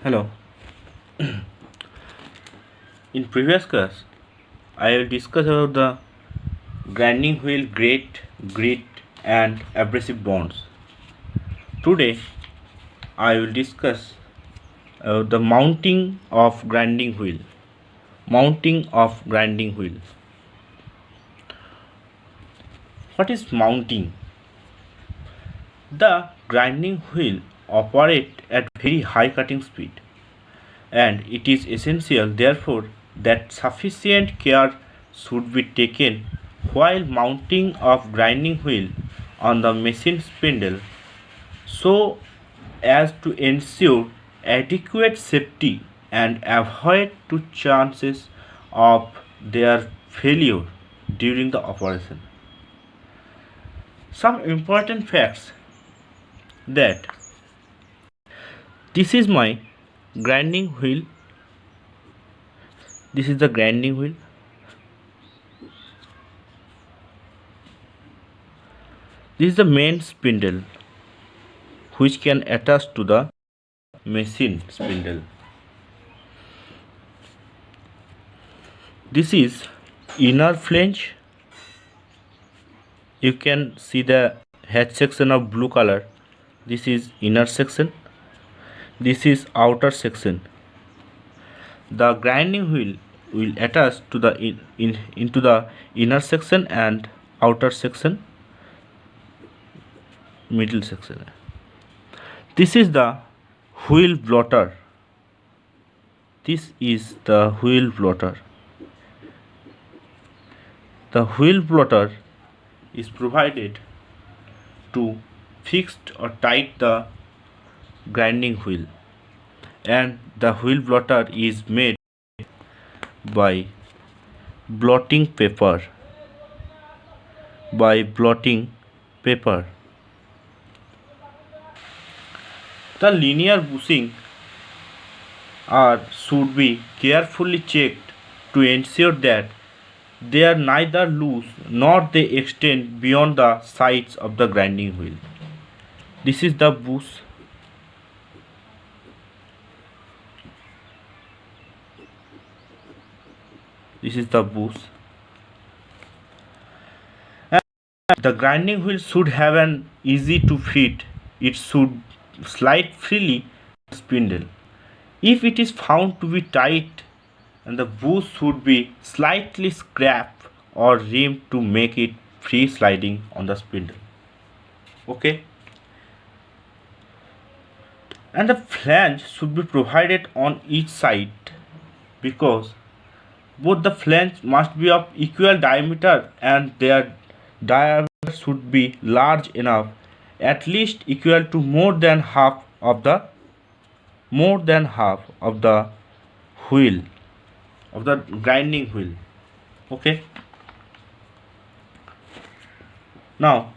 Hello. In previous class, I will discuss about the grinding wheel, grit, and abrasive bonds. Today, I will discuss the mounting of grinding wheel. Mounting of grinding wheel. What is mounting? The grinding wheel operates at very high cutting speed, and it is essential therefore that sufficient care should be taken while mounting of grinding wheel on the machine spindle so as to ensure adequate safety and avoid two chances of their failure during the operation. Some important facts that this is my grinding wheel. This is the grinding wheel. This is the main spindle which can attach to the machine spindle. This is inner flange. You can see the head section of blue color. This is inner section. This is outer section. The grinding wheel will attach to the into the inner section and outer section, middle section. This is the wheel blotter. This is the wheel blotter. The wheel blotter is provided to fix or tight the grinding wheel, and the wheel blotter is made by blotting paper. The linear bushing should be carefully checked to ensure that they are neither loose nor they extend beyond the sides of the grinding wheel. This is the bush. This is the bush. And the grinding wheel should have an easy to fit. It should slide freely the spindle. If it is found to be tight, and the bush should be slightly scraped or rimmed to make it free sliding on the spindle. Okay. And the flange should be provided on each side because both the flange must be of equal diameter and their diameter should be large enough, at least equal to more than half of the wheel of the grinding wheel. Okay. Now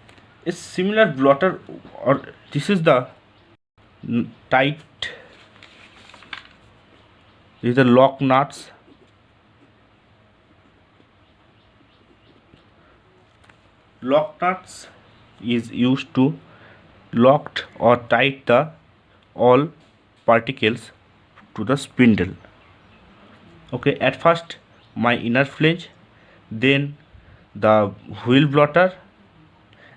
a similar blotter, or this is the tight. These are lock nuts. Lock nuts is used to lock or tight the all particles to the spindle. Okay, at first my inner flange, then the wheel blotter,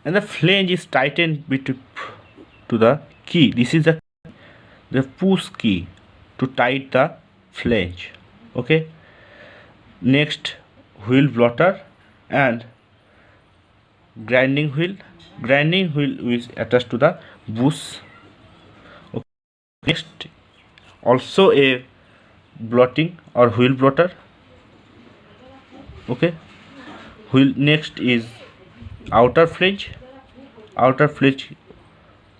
and the flange is tightened to the key. This is the push key to tight the flange. Okay, next wheel blotter and grinding wheel is attached to the bush. Okay. Next also a blotting or wheel blotter. Okay, wheel. Next is outer flange.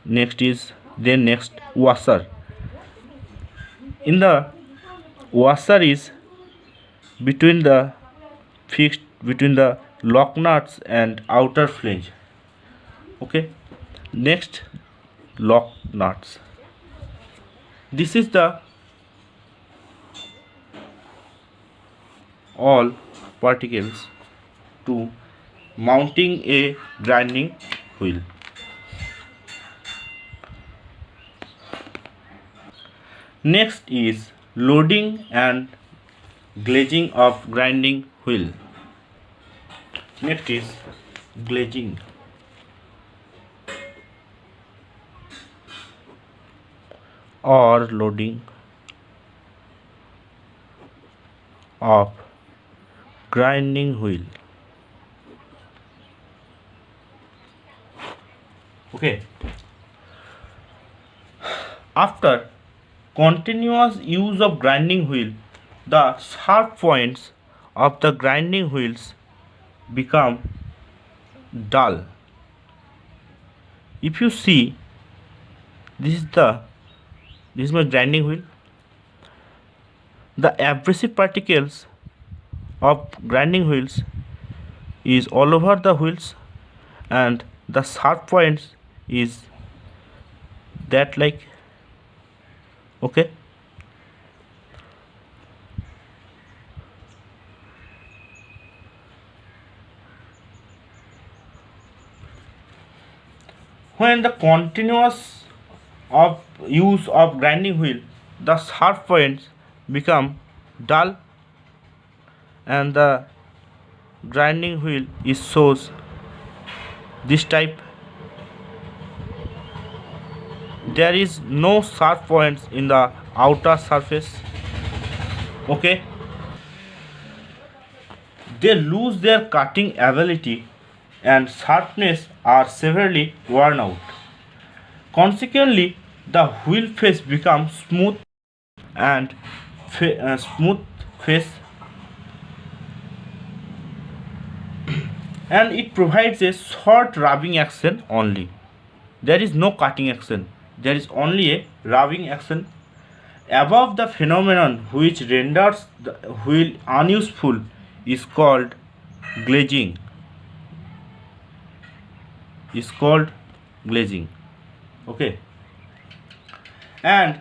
Next is next washer. In the washer is between the lock nuts and outer flange. Okay, next lock nuts. This is the all particles to mounting a grinding wheel. Next is loading and glazing of grinding wheel. Next is glazing or loading of grinding wheel. Okay. After continuous use of grinding wheel, the sharp points of the grinding wheels become dull. If you see, this is my grinding wheel. The abrasive particles of grinding wheels is all over the wheels, and the sharp points is that like, okay. When the continuous of use of grinding wheel, the sharp points become dull, and the grinding wheel is shows this type. There is no sharp points in the outer surface. Okay, they lose their cutting ability and sharpness are severely worn out. Consequently, the wheel face becomes smooth and smooth face, and it provides a short rubbing action only. There is no cutting action, there is only a rubbing action. Above, the phenomenon which renders the wheel unuseful is called glazing. Okay, and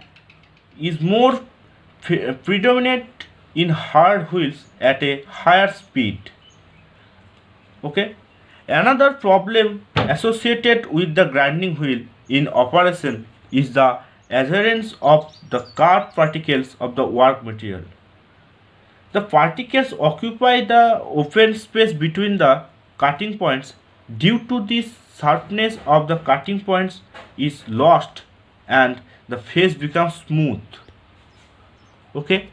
is more predominant in hard wheels at a higher speed. Okay, another problem associated with the grinding wheel in operation is the adherence of the carved particles of the work material. The particles occupy the open space between the cutting points. Due to this, sharpness of the cutting points is lost and the face becomes smooth. Okay,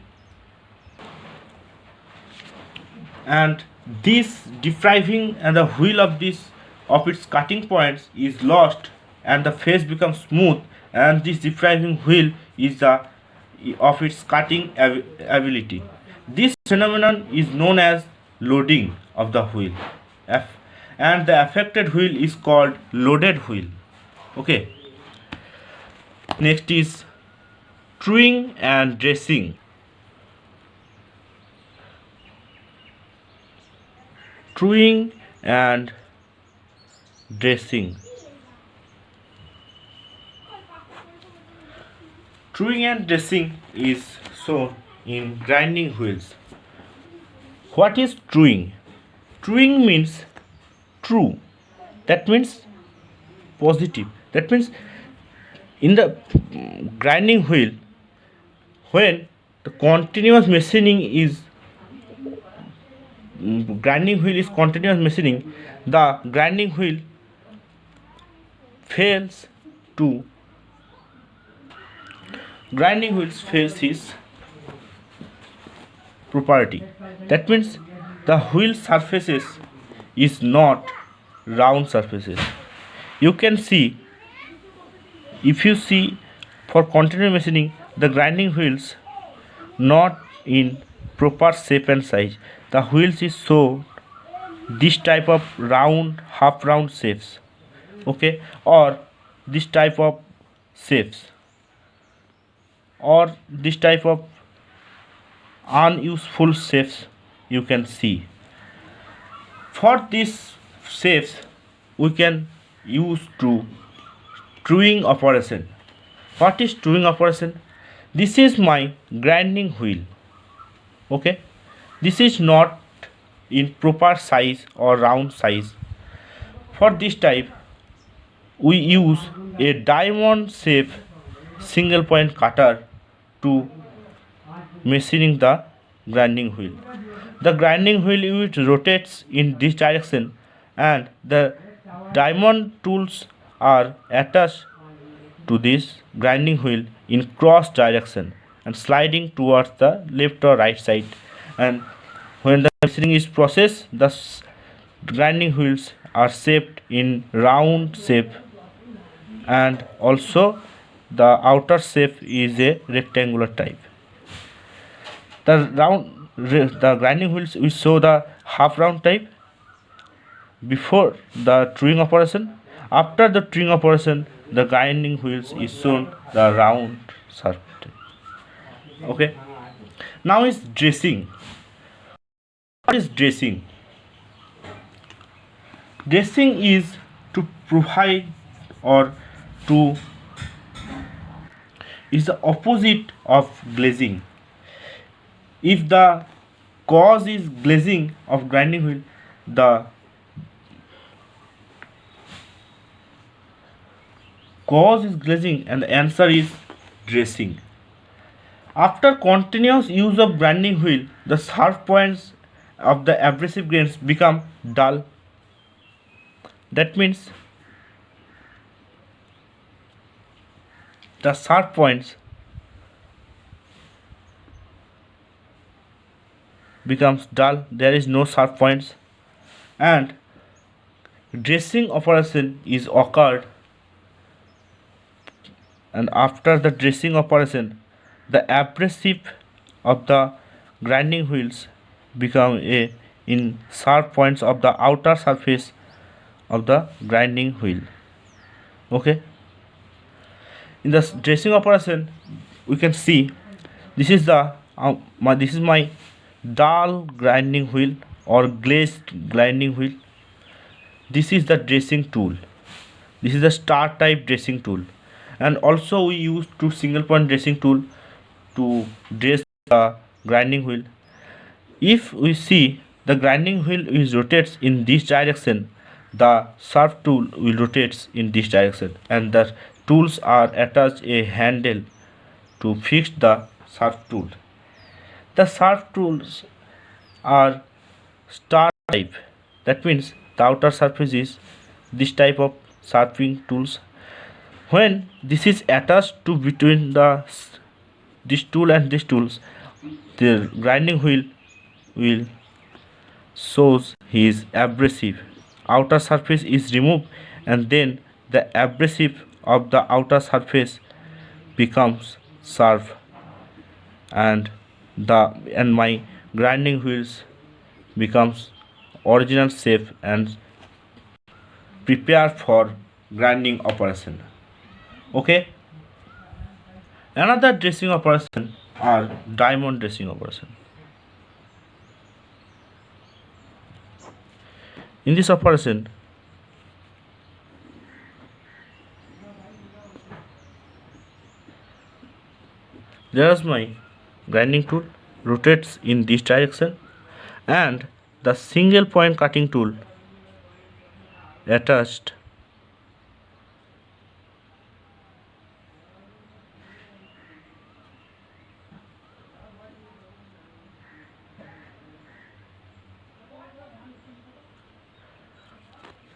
and this depriving and the wheel of its cutting points is lost and the face becomes smooth, and this depriving wheel is the of its cutting ability. This phenomenon is known as loading of the wheel, and the affected wheel is called loaded wheel. Okay, next is truing and dressing. Truing and dressing. Truing and dressing is shown in grinding wheels. What is truing? Truing means true. That means positive. That means in the grinding wheel, when the continuous machining is continuous machining, the grinding wheel fails his property. That means the wheel surfaces is not round surfaces. You can see, if you see, for continuous machining, the grinding wheels not in proper shape and size. The wheels is shown this type of round, half round shapes. Okay, or this type of shapes, or this type of unuseful shapes you can see. For these shapes we can use truing operation. What is truing operation? This is my grinding wheel. Okay, this is not in proper size or round size. For this type we use a diamond shape single point cutter to machining the grinding wheel. The grinding wheel which rotates in this direction, and the diamond tools are attached to this grinding wheel in cross direction and sliding towards the left or right side. And when the machining is processed, the grinding wheels are shaped in round shape, and also the outer shape is a rectangular type. The grinding wheels will show the half round type before the truing operation. After the truing operation, the grinding wheels is shown the round shape. Okay. Now is dressing. What is dressing? Dressing is to provide or to is the opposite of glazing. If the cause is glazing of grinding wheel, the cause is glazing and the answer is dressing. After continuous use of grinding wheel, the sharp points of the abrasive grains become dull. That means the sharp points becomes dull, there is no sharp points, and dressing operation is occurred, and after the dressing operation the abrasive of the grinding wheels become a in sharp points of the outer surface of the grinding wheel. Okay, in the dressing operation we can see this is the this is my dull grinding wheel or glazed grinding wheel. This is the dressing tool. This is the star type dressing tool, and also we use two single point dressing tool to dress the grinding wheel. If we see the grinding wheel is rotates in this direction, the sharp tool will rotates in this direction, and the tools are attached a handle to fix the sharp tool. The sharp tools are star type. That means the outer surface is this type of sharpening tools. When this is attached to between this tool and this tools, the grinding wheel will shows his abrasive. Outer surface is removed, and then the abrasive of the outer surface becomes sharp, and my grinding wheels becomes original shape and prepare for grinding operation. Okay, another dressing operation are diamond dressing operation. In this operation, there is my grinding tool rotates in this direction, and the single point cutting tool attached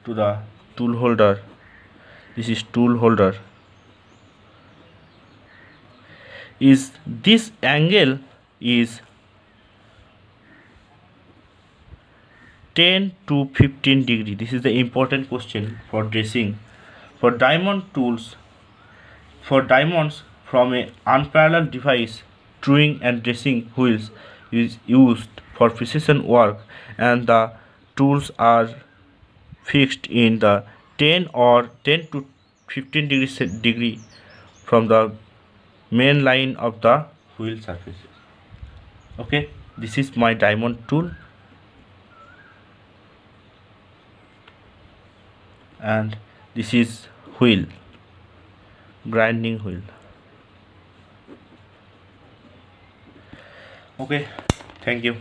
to the tool holder. This is tool holder. Is this angle is 10 to 15 degree. This is the important question for dressing. For diamond tools, for diamonds from a unparalleled device, truing and dressing wheels is used for precision work, and the tools are fixed in the 10 to 15 degree from the main line of the wheel surfaces. Okay, this is my diamond tool, and this is wheel, grinding wheel. Okay, thank you.